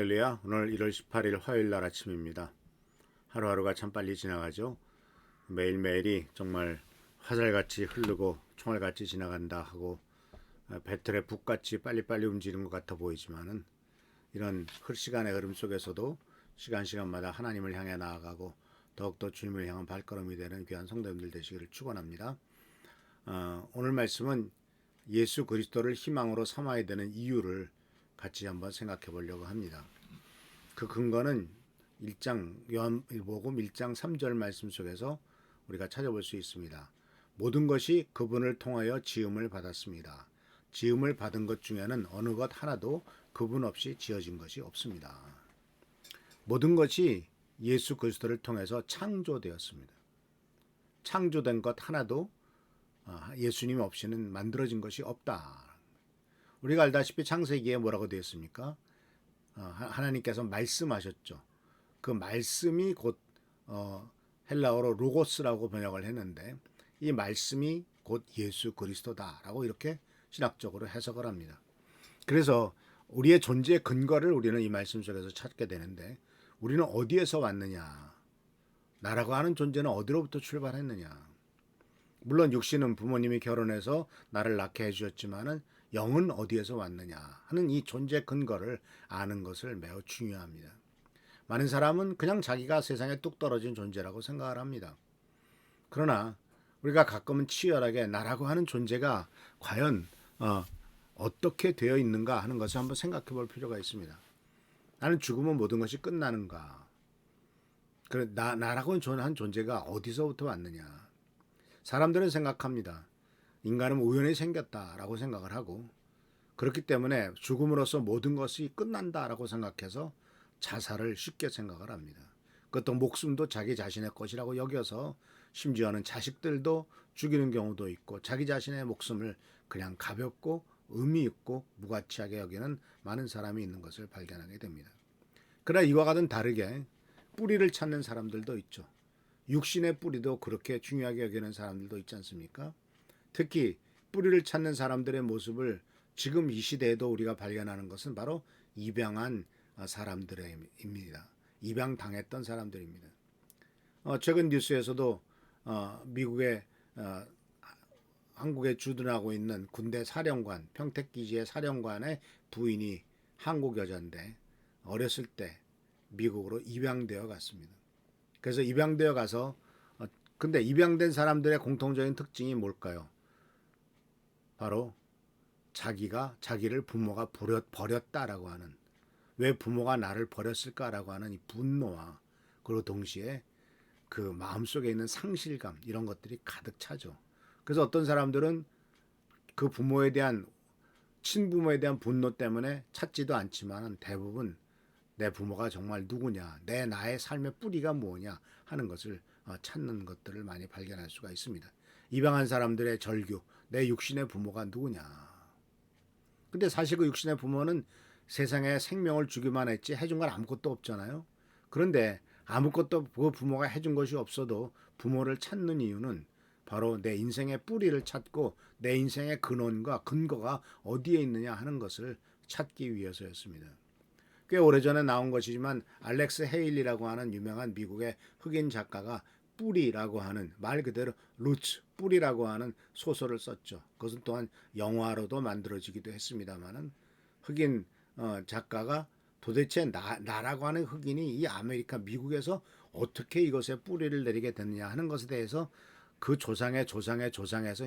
할렐루야. 오늘 1월 18일 화요일 날 아침입니다. 하루하루가 참 빨리 지나가죠. 매일매일이 정말 화살같이 흐르고 총알같이 지나간다 하고 배틀의 북같이 빨리빨리 움직이는 것 같아 보이지만은 이런 시간의 흐름 속에서도 시간마다 하나님을 향해 나아가고 더욱더 주님을 향한 발걸음이 되는 귀한 성도님들 되시기를 축원합니다. 오늘 말씀은 예수 그리스도를 희망으로 삼아야 되는 이유를 같이 한번 생각해 보려고 합니다. 그 근거는 요한복음 1장 3절 말씀 속에서 우리가 찾아볼 수 있습니다. 모든 것이 그분을 통하여 지음을 받았습니다. 지음을 받은 것 중에는 어느 것 하나도 그분 없이 지어진 것이 없습니다. 모든 것이 예수 그리스도를 통해서 창조되었습니다. 창조된 것 하나도 예수님 없이는 만들어진 것이 없다. 우리가 알다시피 창세기에 뭐라고 되어 있습니까? 하나님께서 말씀하셨죠. 그 말씀이 곧 헬라어로 로고스라고 번역을 했는데 이 말씀이 곧 예수 그리스도다라고 이렇게 신학적으로 해석을 합니다. 그래서 우리의 존재의 근거를 우리는 이 말씀 속에서 찾게 되는데 우리는 어디에서 왔느냐? 나라고 하는 존재는 어디로부터 출발했느냐? 물론 육신은 부모님이 결혼해서 나를 낳게 해주셨지만은 영은 어디에서 왔느냐 하는 이 존재 근거를 아는 것을 매우 중요합니다. 많은 사람은 그냥 자기가 세상에 뚝 떨어진 존재라고 생각을 합니다. 그러나 우리가 가끔은 치열하게 나라고 하는 존재가 과연 어떻게 되어 있는가 하는 것을 한번 생각해 볼 필요가 있습니다. 나는 죽으면 모든 것이 끝나는가? 나라고 하는 존재가 어디서부터 왔느냐? 사람들은 생각합니다. 인간은 우연히 생겼다라고 생각을 하고 그렇기 때문에 죽음으로써 모든 것이 끝난다라고 생각해서 자살을 쉽게 생각을 합니다. 그것도 목숨도 자기 자신의 것이라고 여겨서 심지어는 자식들도 죽이는 경우도 있고 자기 자신의 목숨을 그냥 가볍고 의미 있고 무가치하게 여기는 많은 사람이 있는 것을 발견하게 됩니다. 그러나 이와 같은 다르게 뿌리를 찾는 사람들도 있죠. 육신의 뿌리도 그렇게 중요하게 여기는 사람들도 있지 않습니까? 특히 뿌리를 찾는 사람들의 모습을 지금 이 시대에도 우리가 발견하는 것은 바로 입양한 사람들입니다. 입양당했던 사람들입니다. 최근 뉴스에서도 미국의 한국에 주둔하고 있는 군대 사령관, 평택기지의 사령관의 부인이 한국 여자인데 어렸을 때 미국으로 입양되어 갔습니다. 그래서 입양되어 가서 근데 입양된 사람들의 공통적인 특징이 뭘까요? 바로 자기를 부모가 버렸다라고 하는, 왜 부모가 나를 버렸을까라고 하는 이 분노와 그리고 동시에 그 마음속에 있는 상실감 이런 것들이 가득 차죠. 그래서 어떤 사람들은 그 친부모에 대한 분노 때문에 찾지도 않지만 대부분 내 부모가 정말 누구냐, 나의 삶의 뿌리가 뭐냐 하는 것을 찾는 것들을 많이 발견할 수가 있습니다. 입양한 사람들의 절규, 내 육신의 부모가 누구냐. 근데 사실 그 육신의 부모는 세상에 생명을 주기만 했지 해준 건 아무것도 없잖아요. 그런데 아무것도 그 부모가 해준 것이 없어도 부모를 찾는 이유는 바로 내 인생의 뿌리를 찾고 내 인생의 근원과 근거가 어디에 있느냐 하는 것을 찾기 위해서였습니다. 꽤 오래전에 나온 것이지만 알렉스 헤일리라고 하는 유명한 미국의 흑인 작가가 뿌리라고 하는 말 그대로 루츠, 뿌리라고 하는 소설을 썼죠. 그것은 또한 영화로도 만들어지기도 했습니다만은 흑인 작가가 도대체 나라고 하는 흑인이 이 아메리카 미국에서 어떻게 이것에 뿌리를 내리게 됐느냐 하는 것에 대해서 그 조상에서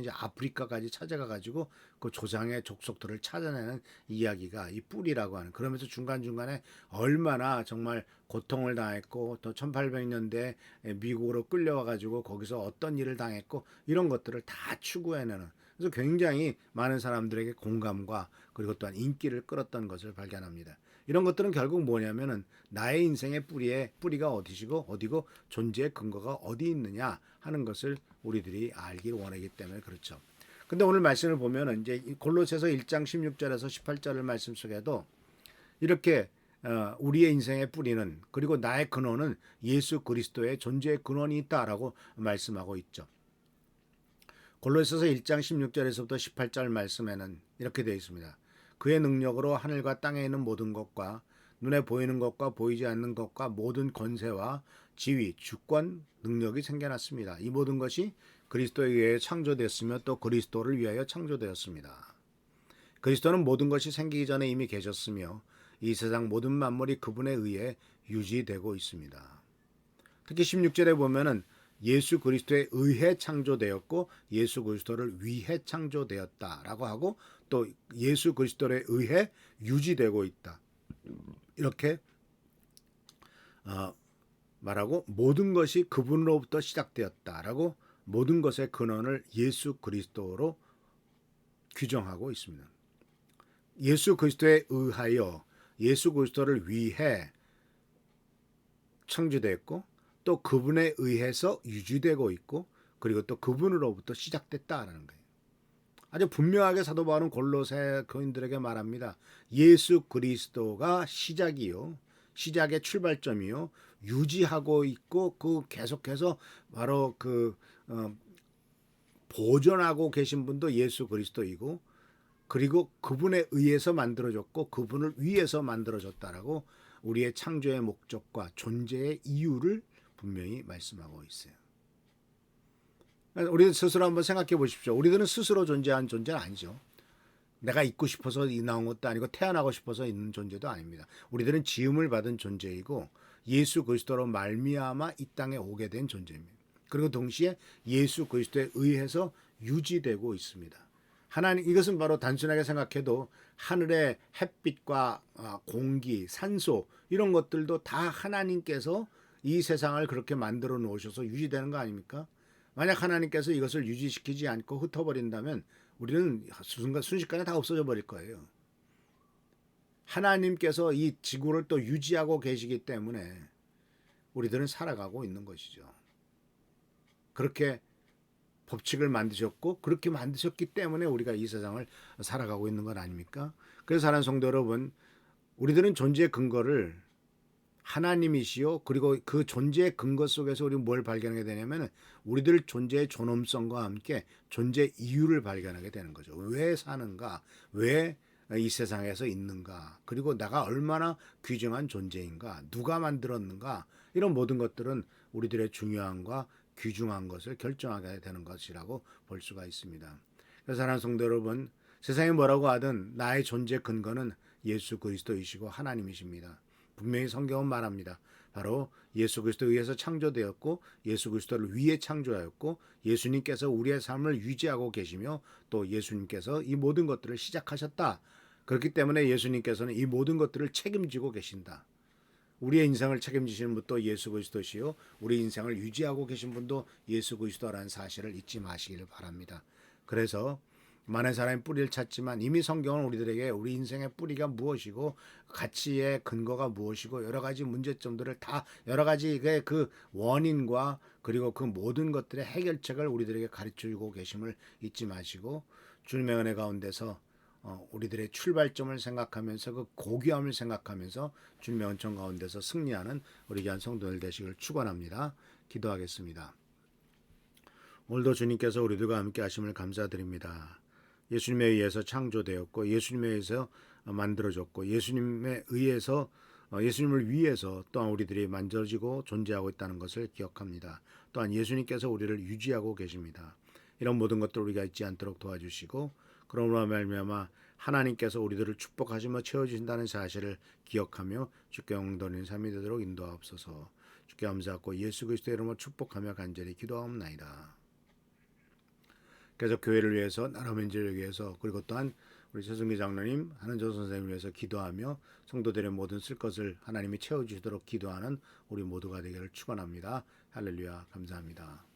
이제 아프리카까지 찾아가 가지고 그 조상의 족속들을 찾아내는 이야기가 이 뿌리라고 하는, 그러면서 중간중간에 얼마나 정말 고통을 당했고 또 1800년대 미국으로 끌려와 가지고 거기서 어떤 일을 당했고 이런 것들을 다 추구해내는, 그래서 굉장히 많은 사람들에게 공감과 그리고 또한 인기를 끌었던 것을 발견합니다. 이런 것들은 결국 뭐냐면은 나의 인생의 뿌리가 어디고 존재의 근거가 어디 있느냐 하는 것을 우리들이 알기를 원하기 때문에 그렇죠. 근데 오늘 말씀을 보면은 이제 골로새서 1장 16절에서 18절의 말씀 속에도 이렇게 우리의 인생의 뿌리는, 그리고 나의 근원은 예수 그리스도의 존재의 근원이 있다라고 말씀하고 있죠. 골로새서 1장 16절에서부터 18절 말씀에는 이렇게 되어 있습니다. 그의 능력으로 하늘과 땅에 있는 모든 것과 눈에 보이는 것과 보이지 않는 것과 모든 권세와 지위, 주권, 능력이 생겨났습니다. 이 모든 것이 그리스도에 의해 창조되었으며 또 그리스도를 위하여 창조되었습니다. 그리스도는 모든 것이 생기기 전에 이미 계셨으며 이 세상 모든 만물이 그분에 의해 유지되고 있습니다. 특히 16절에 보면은 예수 그리스도에 의해 창조되었고 예수 그리스도를 위해 창조되었다라고 하고 또 예수 그리스도에 의해 유지되고 있다. 이렇게 말하고 모든 것이 그분으로부터 시작되었다라고 모든 것의 근원을 예수 그리스도로 규정하고 있습니다. 예수 그리스도에 의하여 예수 그리스도를 위해 창조되었고 또 그분에 의해서 유지되고 있고 그리고 또 그분으로부터 시작됐다라는 거예요. 아주 분명하게 사도 바울은 골로새 교인들에게 말합니다. 예수 그리스도가 시작이요. 시작의 출발점이요. 유지하고 있고 그 계속해서 바로 보존하고 계신 분도 예수 그리스도이고 그리고 그분에 의해서 만들어졌고 그분을 위해서 만들어졌다라고 우리의 창조의 목적과 존재의 이유를 분명히 말씀하고 있어요. 우리는 스스로 한번 생각해 보십시오. 우리들은 스스로 존재한 존재는 아니죠. 내가 있고 싶어서 나온 것도 아니고 태어나고 싶어서 있는 존재도 아닙니다. 우리들은 지음을 받은 존재이고 예수 그리스도로 말미암아 이 땅에 오게 된 존재입니다. 그리고 동시에 예수 그리스도에 의해서 유지되고 있습니다. 하나님 이것은 바로 단순하게 생각해도 하늘의 햇빛과 공기, 산소 이런 것들도 다 하나님께서 이 세상을 그렇게 만들어 놓으셔서 유지되는 거 아닙니까? 만약 하나님께서 이것을 유지시키지 않고 흩어버린다면 우리는 순식간에 다 없어져 버릴 거예요. 하나님께서 이 지구를 또 유지하고 계시기 때문에 우리들은 살아가고 있는 것이죠. 그렇게 법칙을 만드셨고 그렇게 만드셨기 때문에 우리가 이 세상을 살아가고 있는 건 아닙니까? 그래서 사랑하는 성도 여러분, 우리들은 존재의 근거를 하나님이시요 그리고 그 존재의 근거 속에서 우리는 뭘 발견하게 되냐면 우리들 존재의 존엄성과 함께 존재 이유를 발견하게 되는 거죠. 왜 사는가? 왜 이 세상에서 있는가? 그리고 내가 얼마나 귀중한 존재인가? 누가 만들었는가? 이런 모든 것들은 우리들의 중요함과 귀중한 것을 결정하게 되는 것이라고 볼 수가 있습니다. 그래서 사랑하는 성도 여러분, 세상이 뭐라고 하든 나의 존재 근거는 예수 그리스도이시고 하나님이십니다. 분명히 성경은 말합니다. 바로 예수 그리스도에 의해서 창조되었고 예수 그리스도를 위해 창조하였고 예수님께서 우리의 삶을 유지하고 계시며 또 예수님께서 이 모든 것들을 시작하셨다. 그렇기 때문에 예수님께서는 이 모든 것들을 책임지고 계신다. 우리의 인생을 책임지시는 분도 예수 그리스도시요 우리 인생을 유지하고 계신 분도 예수 그리스도라는 사실을 잊지 마시기를 바랍니다. 그래서 많은 사람이 뿌리를 찾지만 이미 성경은 우리들에게 우리 인생의 뿌리가 무엇이고 가치의 근거가 무엇이고 여러 가지 문제점들을 다 여러 가지의 그 원인과 그리고 그 모든 것들의 해결책을 우리들에게 가르쳐주고 계심을 잊지 마시고 주님의 은혜 가운데서 우리들의 출발점을 생각하면서 그 고귀함을 생각하면서 주님의 은총 가운데서 승리하는 우리 귀한 성도들 되시길 축원합니다. 기도하겠습니다. 오늘도 주님께서 우리들과 함께 하심을 감사드립니다. 예수님에 의해서 창조되었고 예수님에 의해서 만들어졌고 예수님에 의해서 예수님을 위해서 또한 우리들이 만져지고 존재하고 있다는 것을 기억합니다. 또한 예수님께서 우리를 유지하고 계십니다. 이런 모든 것들 우리가 잊지 않도록 도와주시고 그러므로 말미암아 하나님께서 우리들을 축복하시며 채워주신다는 사실을 기억하며 주께 영광되는 삶이 되도록 인도하옵소서. 주께 감사하고 예수 그리스도의 이름으로 축복하며 간절히 기도하옵나이다. 계속 교회를 위해서 나라 민족을 위해서 그리고 또한 우리 최승기 장로님 한은조 선생님을 위해서 기도하며 성도들의 모든 쓸 것을 하나님이 채워주시도록 기도하는 우리 모두가 되기를 축원합니다. 할렐루야 감사합니다.